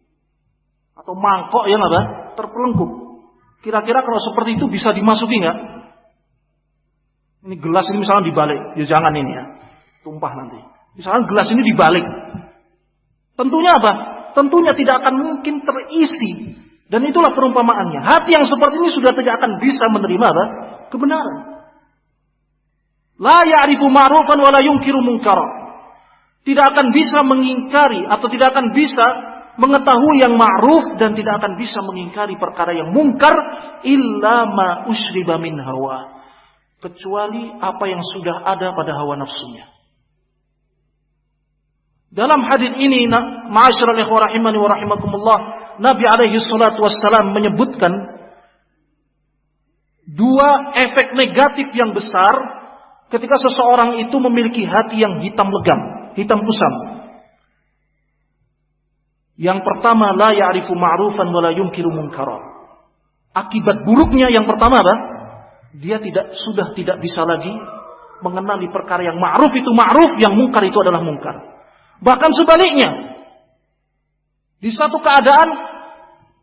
Atau mangkok yang apa? Terpelengkup. Kira-kira kalau seperti itu bisa dimasuki nggak? Ini gelas ini misalnya dibalik, ya jangan ini ya, tumpah nanti. Misalnya gelas ini dibalik, tentunya apa? Tentunya tidak akan mungkin terisi. Dan itulah perumpamaannya. Hati yang seperti ini sudah tidak akan bisa menerima apa? Kebenaran. La ya'rifu ma'rufan wa la yunkiru munkara. Tidak akan bisa mengingkari atau tidak akan bisa mengetahui yang ma'ruf dan tidak akan bisa mengingkari perkara yang mungkar illa ma usyriba min hawa, kecuali apa yang sudah ada pada hawa nafsunya. Dalam hadis ini, ma'asyiral ikhwah rahimani wa rahimakumullah, Nabi alaihi salatu wassalam menyebutkan dua efek negatif yang besar ketika seseorang itu memiliki hati yang hitam legam, hitam kusam. Yang pertama, la ya'rifu ma'rufan wa la yunkiru munkara. Akibat buruknya yang pertama apa? Dia sudah tidak bisa lagi mengenali perkara yang ma'ruf itu ma'ruf, yang mungkar itu adalah mungkar. Bahkan sebaliknya, di satu keadaan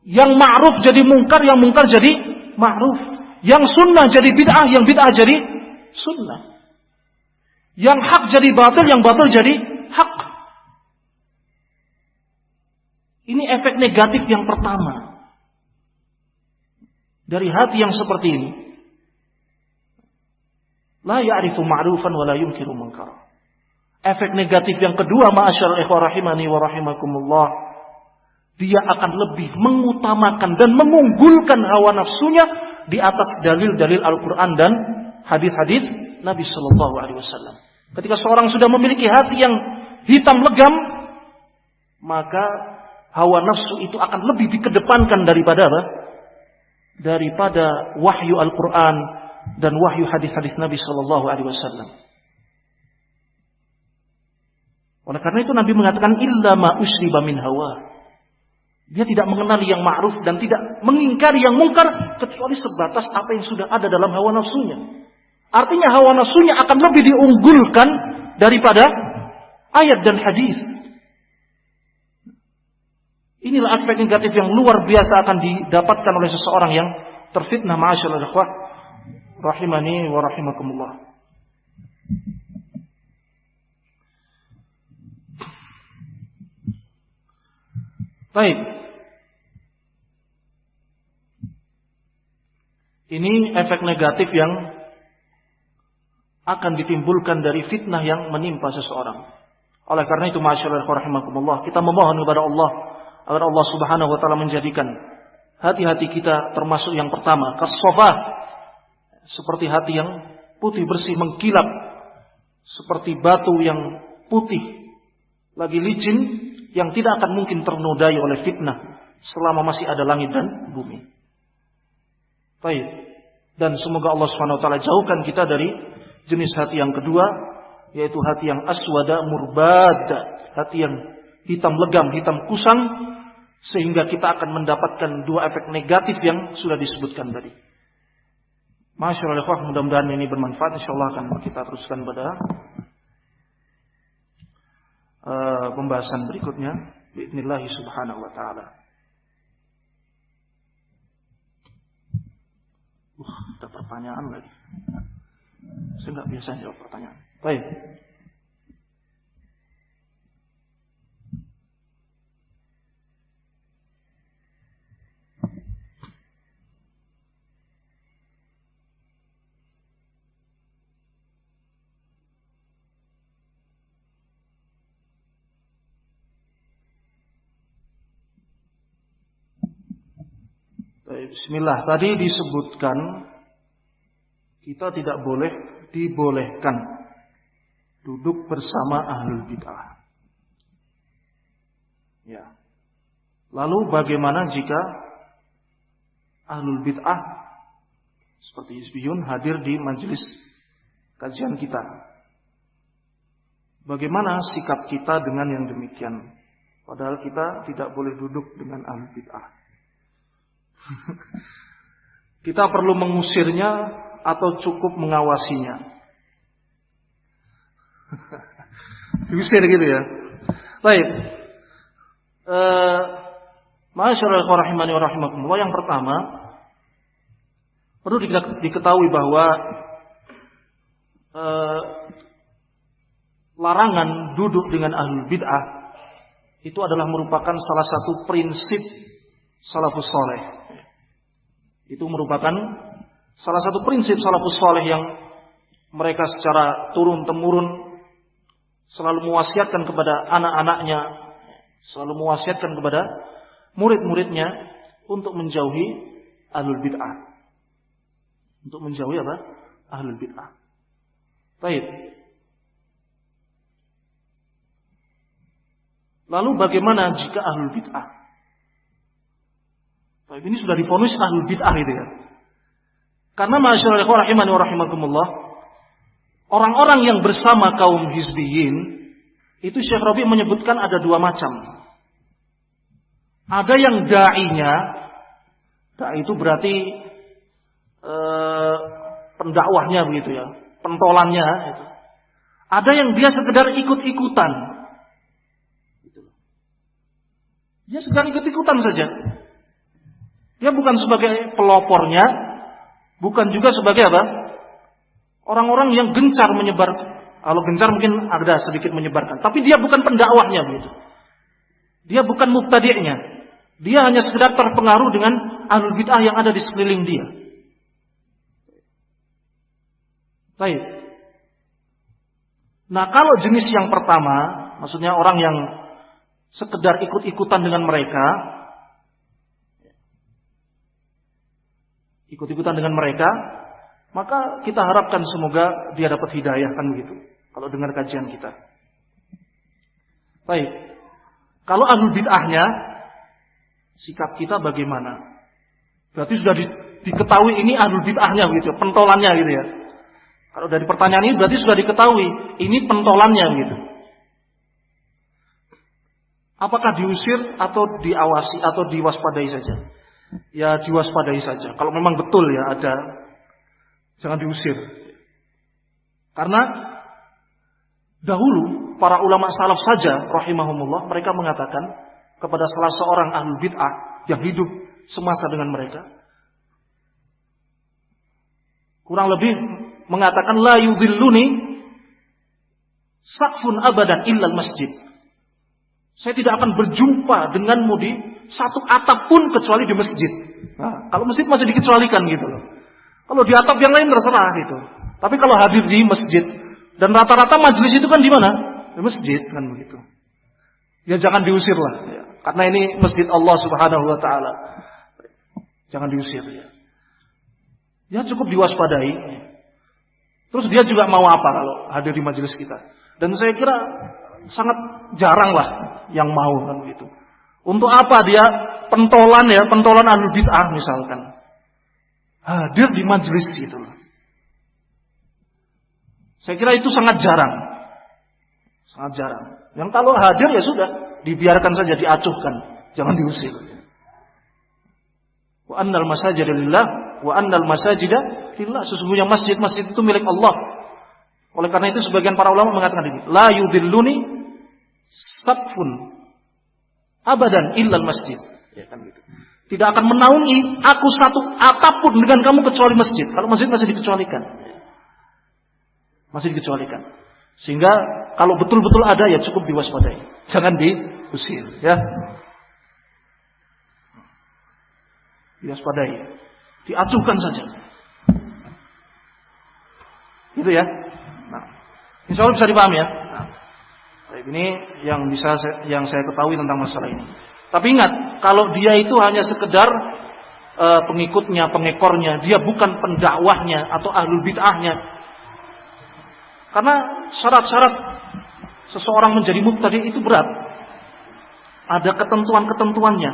yang ma'ruf jadi mungkar, yang mungkar jadi ma'ruf. Yang sunnah jadi bid'ah, yang bid'ah jadi sunnah. Yang hak jadi batil, yang batil jadi hak. Ini efek negatif yang pertama dari hati yang seperti ini. La ya'rifu ma'rufan wa la yunkiru munkara. Efek negatif yang kedua, ma'asyarul ikhwah rahimani wa rahimakumullah, dia akan lebih mengutamakan dan mengunggulkan hawa nafsunya di atas dalil-dalil Al-Quran dan hadis-hadis Nabi Sallallahu Alaihi Wasallam. Ketika seorang sudah memiliki hati yang hitam legam, maka hawa nafsu itu akan lebih dikedepankan daripada apa? Daripada wahyu Al-Quran dan wahyu hadis-hadis Nabi Sallallahu Alaihi Wasallam. Oleh karena itu Nabi mengatakan illa ma usyriba min hawa. Dia tidak mengenali yang ma'ruf dan tidak mengingkari yang mungkar kecuali sebatas apa yang sudah ada dalam hawa nafsunya. Artinya hawa nafsunya akan lebih diunggulkan daripada ayat dan hadis. Inilah aspek negatif yang luar biasa akan didapatkan oleh seseorang yang terfitnah, ma'asyarul ikhwah rahimani wa rahimakumullah. Baik. Ini efek negatif yang akan ditimbulkan dari fitnah yang menimpa seseorang. Oleh karena itu, ma'asyiral rahimakumullah, kita memohon kepada Allah agar Allah Subhanahu wa taala menjadikan hati-hati kita termasuk yang pertama, kas-shafah, seperti hati yang putih bersih mengkilap, seperti batu yang putih lagi licin yang tidak akan mungkin ternodai oleh fitnah selama masih ada langit dan bumi. Baik. Dan semoga Allah Subhanahu wa taala jauhkan kita dari jenis hati yang kedua, yaitu hati yang aswada murbada, hati yang hitam legam, hitam kusam, sehingga kita akan mendapatkan dua efek negatif yang sudah disebutkan tadi. Masyaallah, ikhwah, mudah-mudahan ini bermanfaat. Insyaallah akan kita teruskan pada pembahasan berikutnya biidznillah subhanahu wa taala. Ada pertanyaan lagi. Saya nggak biasa jawab pertanyaan. Baik. Bismillah. Tadi disebutkan kita tidak boleh dibolehkan duduk bersama ahlul bid'ah. Ya. Lalu bagaimana jika ahlul bid'ah seperti Hizbiyun hadir di majelis kajian kita? Bagaimana sikap kita dengan yang demikian? Padahal kita tidak boleh duduk dengan ahlul bid'ah. Kita perlu mengusirnya atau cukup mengawasinya? Diusir gitu ya. Baik. Masyaallah rahimani wa rahimakumullah, yang pertama perlu diketahui bahwa larangan duduk dengan ahlul bid'ah itu adalah merupakan salah satu prinsip salafus saleh. Itu merupakan salah satu prinsip salafus saleh yang mereka secara turun-temurun selalu mewasiatkan kepada anak-anaknya, selalu mewasiatkan kepada murid-muridnya untuk menjauhi ahlul bid'ah. Untuk menjauhi apa? Ahlul bid'ah. Baik. Lalu bagaimana jika ahlul bid'ah? Baik, ini sudah divonis ahlul bid'ah itu ya. Karena masyaallah rahimani wa rahimakumullah, orang-orang yang bersama kaum hizbiyin itu Syekh Rabi menyebutkan ada dua macam. Ada yang da'inya, da'i itu berarti pendakwahnya begitu ya, pentolannya itu. Ada yang dia sekedar ikut-ikutan. Dia sekedar ikut-ikutan saja. Dia bukan sebagai pelopornya, bukan juga sebagai apa? Orang-orang yang gencar menyebar. Kalau gencar mungkin ada sedikit menyebarkan, tapi dia bukan pendakwahnya begitu. Dia bukan mubtadi'nya. Dia hanya sekedar terpengaruh dengan ahlul bid'ah yang ada di sekeliling dia. Baik. Nah, kalau jenis yang pertama, maksudnya orang yang sekedar ikut-ikutan dengan mereka, maka kita harapkan semoga dia dapat hidayah, kan begitu, kalau dengar kajian kita. Baik. Kalau ahlul bid'ahnya, sikap kita bagaimana? Berarti sudah diketahui ini ahlul bid'ahnya begitu, pentolannya gitu ya. Kalau dari pertanyaan ini berarti sudah diketahui ini pentolannya begitu. Apakah diusir atau diawasi atau diwaspadai saja? Ya diwaspadai saja. Kalau memang betul ya ada, jangan diusir. Karena dahulu para ulama salaf saja rahimahumullah, mereka mengatakan kepada salah seorang ahlul bid'ah yang hidup semasa dengan mereka, kurang lebih mengatakan la yudhilluni saqfun abadan illal masjid. Saya tidak akan berjumpa denganmu di satu atap pun kecuali di masjid. Nah, kalau masjid masih dikecualikan gitu loh. Kalau di atap yang lain terserah gitu. Tapi kalau hadir di masjid, dan rata-rata majelis itu kan di mana? Di masjid kan begitu. Ya jangan diusir lah. Ya. Karena ini masjid Allah Subhanahu Wa Taala. Jangan diusir ya. Ya cukup diwaspadai. Terus dia juga mau apa kalau hadir di majelis kita? Dan saya kira sangat jarang lah yang mau kan begitu. Untuk apa dia pentolan ahlul bid'ah misalkan. Hadir di majelis gitu. Saya kira itu sangat jarang. Sangat jarang. Yang kalau hadir ya sudah, dibiarkan saja, diacuhkan, jangan diusir. Wa annal masajida lillah wa annal masajida lillah. Sesungguhnya masjid-masjid itu milik Allah. Oleh karena itu sebagian para ulama mengatakan ini, la yudhilluni satfun abadan illal masjid. Ya kan gitu. Tidak akan menaungi aku satu atap pun dengan kamu kecuali masjid. Kalau masjid masih dikecualikan. Masih dikecualikan. Sehingga kalau betul-betul ada ya cukup diwaspadai. Jangan diusir ya. Diwaspadai. Diacuhkan saja. Gitu ya. Nah, insya Allah bisa dipahami ya. Nah, ini yang saya ketahui tentang masalah ini. Tapi ingat, kalau dia itu hanya sekedar pengikutnya, pengekornya, dia bukan pendakwahnya atau ahlul bid'ahnya. Karena syarat-syarat seseorang menjadi mubtadi' itu berat. Ada ketentuan-ketentuannya.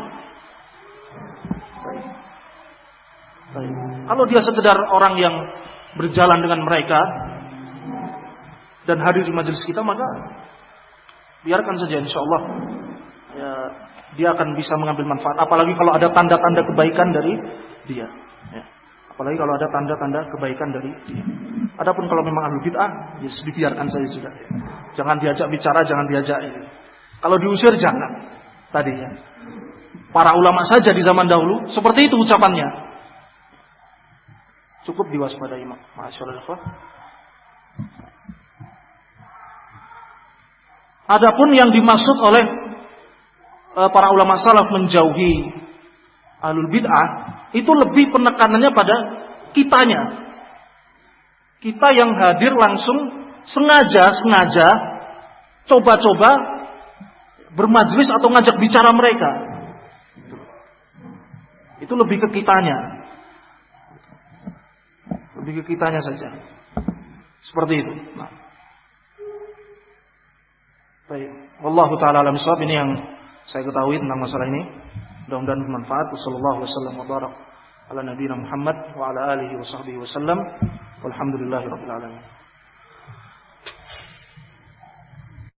Kalau dia sekedar orang yang berjalan dengan mereka dan hadir di majelis kita, maka biarkan saja, insya Allah ya, dia akan bisa mengambil manfaat. Apalagi kalau ada tanda-tanda kebaikan dari dia ya. Apalagi kalau ada tanda-tanda kebaikan dari dia. Adapun kalau memang ahlul bid'ah, ya dibiarkan saja sudah ya. Jangan diajak bicara, jangan diajak ya. Kalau diusir jangan. Tadi ya, para ulama saja di zaman dahulu seperti itu ucapannya. Cukup diwaspadai, masyaallah. Adapun yang dimaksud oleh para ulama salaf menjauhi ahlul bid'ah, itu lebih penekanannya pada kitanya. Kita yang hadir langsung sengaja coba-coba bermajlis atau ngajak bicara mereka. Itu lebih ke kitanya. Lebih ke kitanya saja. Seperti itu. Nah. Baik. Wallahu taala alam shawab. Ini yang saya ketahui tentang masalah ini. Mudah-mudahan bermanfaat. Wassallallahu wasallam wa barak ala nabiyina Muhammad wa ala alihi wa sahbihi wasallam. Walhamdulillahirabbil alamin.